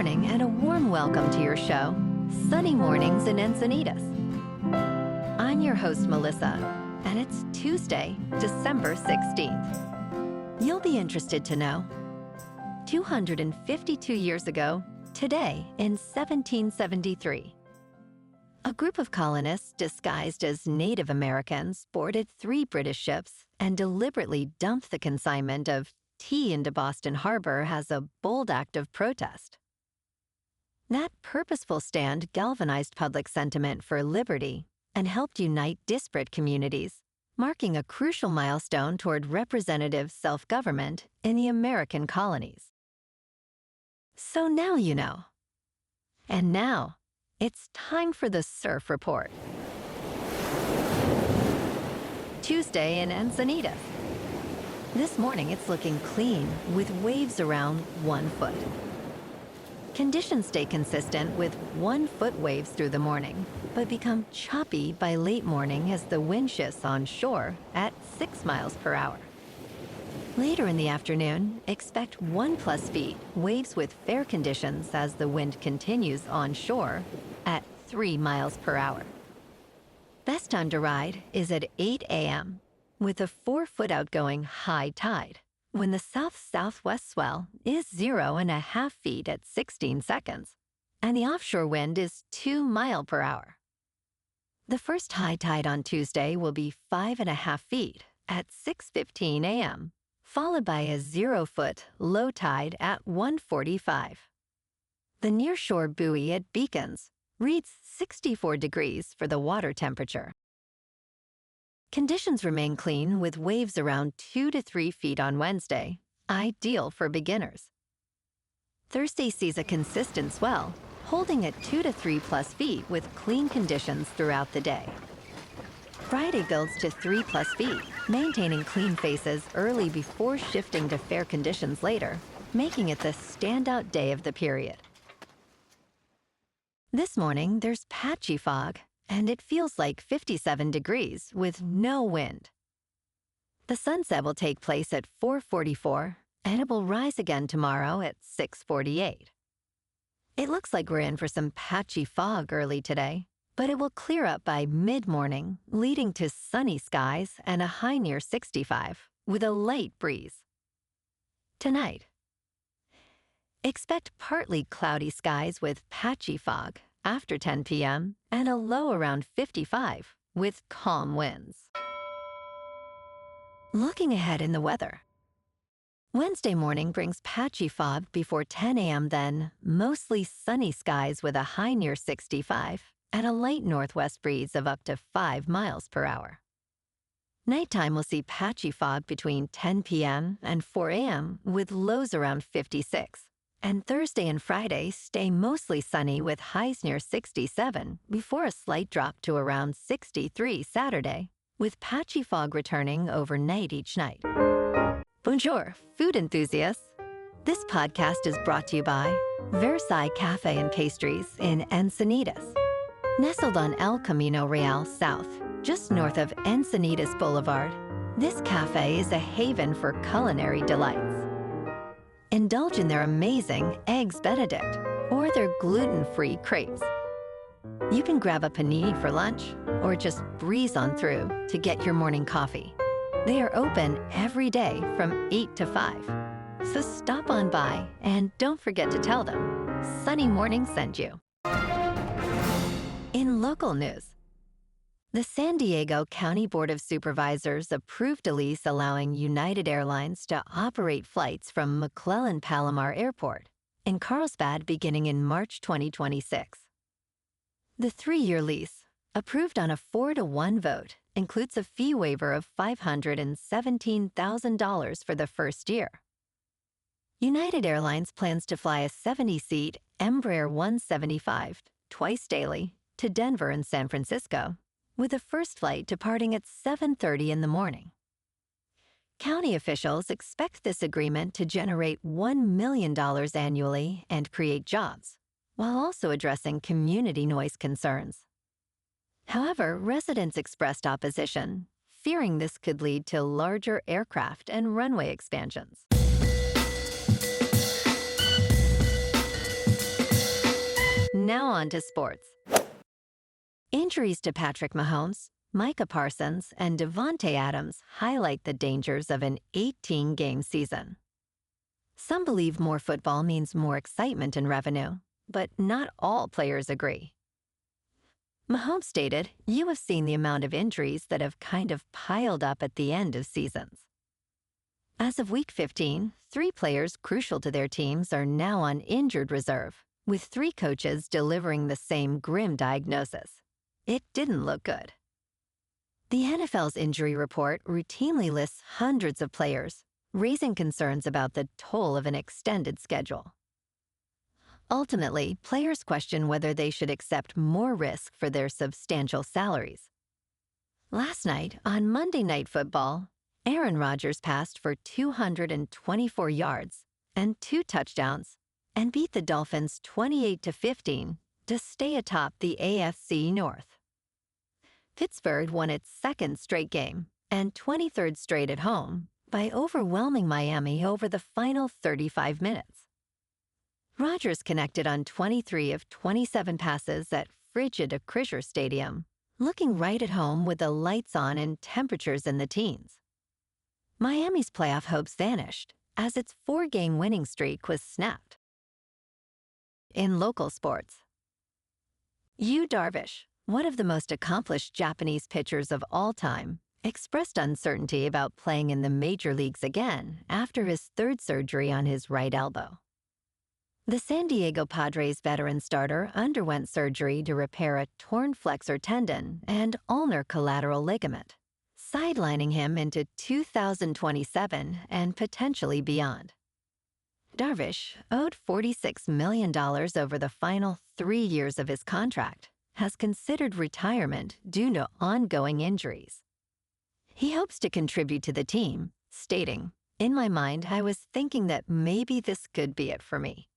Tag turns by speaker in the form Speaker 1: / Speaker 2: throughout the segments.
Speaker 1: morning and a warm welcome to your show, Sunny Mornings in Encinitas. I'm your host, Melissa, and it's Tuesday, December 16th. You'll be interested to know, 252 years ago, today in 1773, a group of colonists disguised as Native Americans boarded 3 British ships and deliberately dumped the consignment of tea into Boston Harbor as a bold act of protest. That purposeful stand galvanized public sentiment for liberty and helped unite disparate communities, marking a crucial milestone toward representative self-government in the American colonies. So now you know. And now, it's time for the Surf Report. Tuesday in Encinitas. This morning it's looking clean with waves around 1 foot. Conditions stay consistent with 1 foot waves through the morning, but become choppy by late morning as the wind shifts on shore at 6 miles per hour. Later in the afternoon, expect 1+ feet waves with fair conditions as the wind continues on shore at 3 miles per hour. Best time to ride is at 8 a.m. with a 4-foot outgoing high tide, when the south-southwest swell is 0.5 feet at 16 seconds, and the offshore wind is 2 miles per hour. The first high tide on Tuesday will be 5.5 feet at 6:15 a.m., followed by a 0-foot low tide at 1:45. The nearshore buoy at Beacons reads 64 degrees for the water temperature. Conditions remain clean with waves around 2 to 3 feet on Wednesday, ideal for beginners. Thursday sees a consistent swell, holding at 2 to 3+ feet with clean conditions throughout the day. Friday builds to 3+ feet, maintaining clean faces early before shifting to fair conditions later, making it the standout day of the period. This morning, there's patchy fog, and it feels like 57 degrees with no wind. The sunset will take place at 4:44, and it will rise again tomorrow at 6:48. It looks like we're in for some patchy fog early today, but it will clear up by mid-morning, leading to sunny skies and a high near 65, with a light breeze. Tonight, expect partly cloudy skies with patchy fog after 10 p.m. and a low around 55 with calm winds. Looking ahead in the weather. Wednesday morning brings patchy fog before 10 a.m. then mostly sunny skies with a high near 65 and a light northwest breeze of up to 5 miles per hour. Nighttime will see patchy fog between 10 p.m. and 4 a.m. with lows around 56. And Thursday and Friday stay mostly sunny with highs near 67 before a slight drop to around 63 Saturday, with patchy fog returning overnight each night. Bonjour, food enthusiasts. This podcast is brought to you by Versailles Cafe and Pastries in Encinitas. Nestled on El Camino Real South, just north of Encinitas Boulevard, this cafe is a haven for culinary delights. Indulge in their amazing Eggs Benedict or their gluten-free crepes. You can grab a panini for lunch or just breeze on through to get your morning coffee. They are open every day from 8 to 5. So stop on by and don't forget to tell them Sunny Morning sent you. In local news, the San Diego County Board of Supervisors approved a lease allowing United Airlines to operate flights from McClellan-Palomar Airport in Carlsbad beginning in March 2026. The 3-year lease, approved on a 4-to-1 vote, includes a fee waiver of $517,000 for the first year. United Airlines plans to fly a 70-seat Embraer 175 twice daily to Denver and San Francisco, with the first flight departing at 7:30 in the morning. County officials expect this agreement to generate $1 million annually and create jobs, while also addressing community noise concerns. However, residents expressed opposition, fearing this could lead to larger aircraft and runway expansions. on to sports. Injuries to Patrick Mahomes, Micah Parsons, and Devontae Adams highlight the dangers of an 18-game season. Some believe more football means more excitement and revenue, but not all players agree. Mahomes stated, "You have seen the amount of injuries that have kind of piled up at the end of seasons." As of Week 15, 3 players crucial to their teams are now on injured reserve, with 3 coaches delivering the same grim diagnosis. It didn't look good. The NFL's injury report routinely lists hundreds of players, raising concerns about the toll of an extended schedule. Ultimately, players question whether they should accept more risk for their substantial salaries. Last night, on Monday Night Football, Aaron Rodgers passed for 224 yards and 2 touchdowns and beat the Dolphins 28-15 to stay atop the AFC North. Pittsburgh won its 2nd straight game and 23rd straight at home by overwhelming Miami over the final 35 minutes. Rodgers connected on 23 of 27 passes at frigid Acrisure Stadium, looking right at home with the lights on and temperatures in the teens. Miami's playoff hopes vanished as its 4-game winning streak was snapped. In local sports, Yu Darvish, one of the most accomplished Japanese pitchers of all time, expressed uncertainty about playing in the major leagues again after his 3rd surgery on his right elbow. The San Diego Padres veteran starter underwent surgery to repair a torn flexor tendon and ulnar collateral ligament, sidelining him into 2027 and potentially beyond. Darvish, owed $46 million over the final 3 years of his contract, has considered retirement due to ongoing injuries. He hopes to contribute to the team, stating, "In my mind, I was thinking that maybe this could be it for me."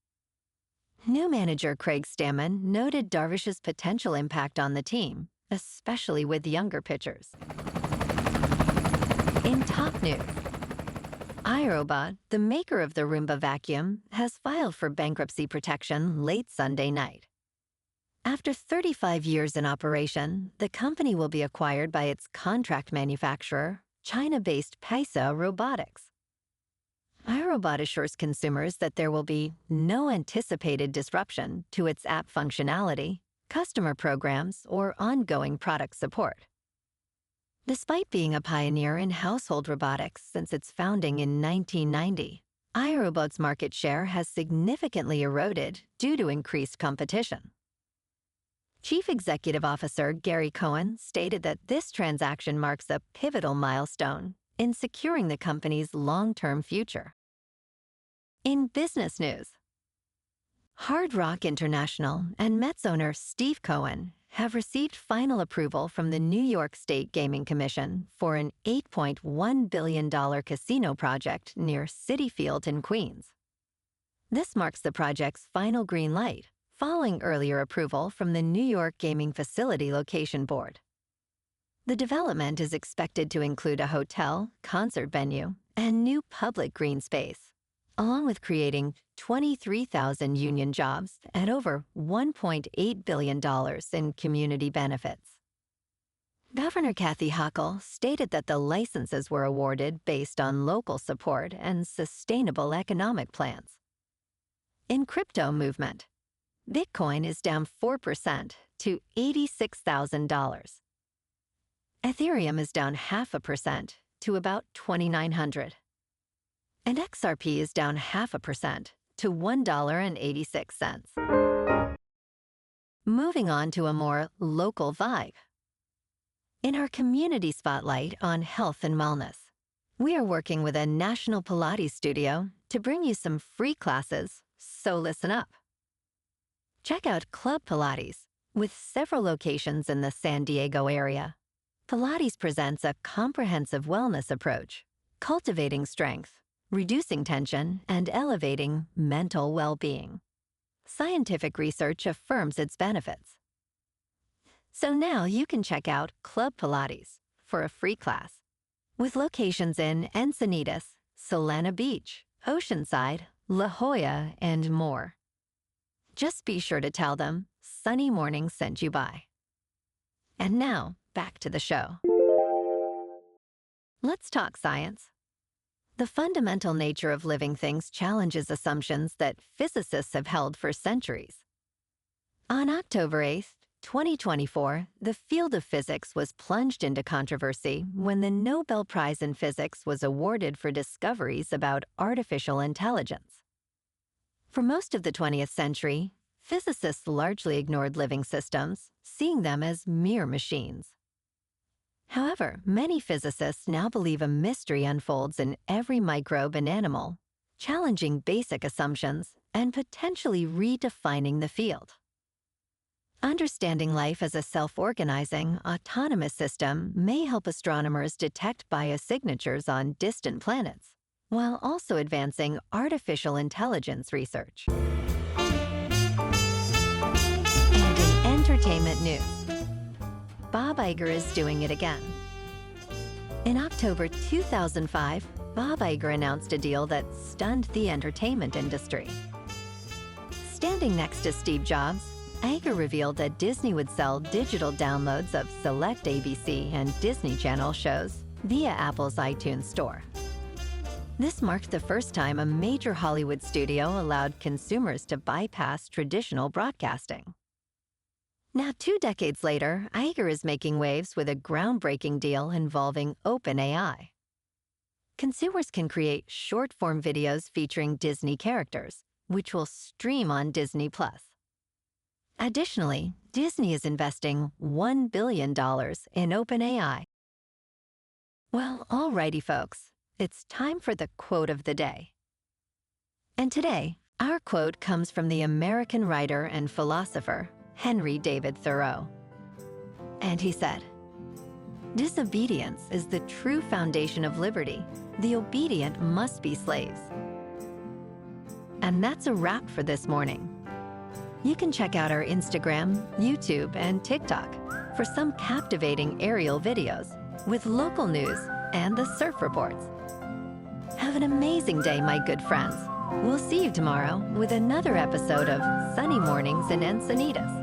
Speaker 1: New manager Craig Stammen noted Darvish's potential impact on the team, especially with younger pitchers. In top news, iRobot, the maker of the Roomba vacuum, has filed for bankruptcy protection late Sunday night. After 35 years in operation, the company will be acquired by its contract manufacturer, China-based Picea Robotics. iRobot assures consumers that there will be no anticipated disruption to its app functionality, customer programs, or ongoing product support. Despite being a pioneer in household robotics since its founding in 1990, iRobot's market share has significantly eroded due to increased competition. Chief Executive Officer Gary Cohen stated that this transaction marks a pivotal milestone in securing the company's long-term future. In business news, Hard Rock International and Mets owner Steve Cohen have received final approval from the New York State Gaming Commission for an $8.1 billion casino project near Citi Field in Queens. This marks the project's final green light, following earlier approval from the New York Gaming Facility Location Board. The development is expected to include a hotel, concert venue, and new public green space, along with creating 23,000 union jobs and over $1.8 billion in community benefits. Governor Kathy Hochul stated that the licenses were awarded based on local support and sustainable economic plans. In crypto movement, Bitcoin is down 4% to $86,000. Ethereum is down 0.5% to about 2,900. And XRP is down 0.5% to $1.86. Moving on to a more local vibe. In our community spotlight on health and wellness, we are working with a national Pilates studio to bring you some free classes, so listen up. Check out Club Pilates, with several locations in the San Diego area. Pilates presents a comprehensive wellness approach, cultivating strength, reducing tension, and elevating mental well-being. Scientific research affirms its benefits. So now you can check out Club Pilates for a free class, with locations in Encinitas, Solana Beach, Oceanside, La Jolla, and more. Just be sure to tell them Sunny Morning sent you by. And now, back to the show. Let's talk science. The fundamental nature of living things challenges assumptions that physicists have held for centuries. On October 8, 2024, the field of physics was plunged into controversy when the Nobel Prize in Physics was awarded for discoveries about artificial intelligence. For most of the 20th century, physicists largely ignored living systems, seeing them as mere machines. However, many physicists now believe a mystery unfolds in every microbe and animal, challenging basic assumptions and potentially redefining the field. Understanding life as a self-organizing, autonomous system may help astronomers detect biosignatures on distant planets, while also advancing artificial intelligence research. And in entertainment news, Bob Iger is doing it again. In October 2005, Bob Iger announced a deal that stunned the entertainment industry. Standing next to Steve Jobs, Iger revealed that Disney would sell digital downloads of select ABC and Disney Channel shows via Apple's iTunes Store. This marked the first time a major Hollywood studio allowed consumers to bypass traditional broadcasting. Now, 2 decades later, Iger is making waves with a groundbreaking deal involving OpenAI. Consumers can create short-form videos featuring Disney characters, which will stream on Disney+. Additionally, Disney is investing $1 billion in OpenAI. Well, alrighty, folks, it's time for the quote of the day. And today, our quote comes from the American writer and philosopher, Henry David Thoreau. And he said, "Disobedience is the true foundation of liberty. The obedient must be slaves." And that's a wrap for this morning. You can check out our Instagram, YouTube, and TikTok for some captivating aerial videos with local news and the surf reports. Have an amazing day, my good friends. We'll see you tomorrow with another episode of Sunny Mornings in Encinitas.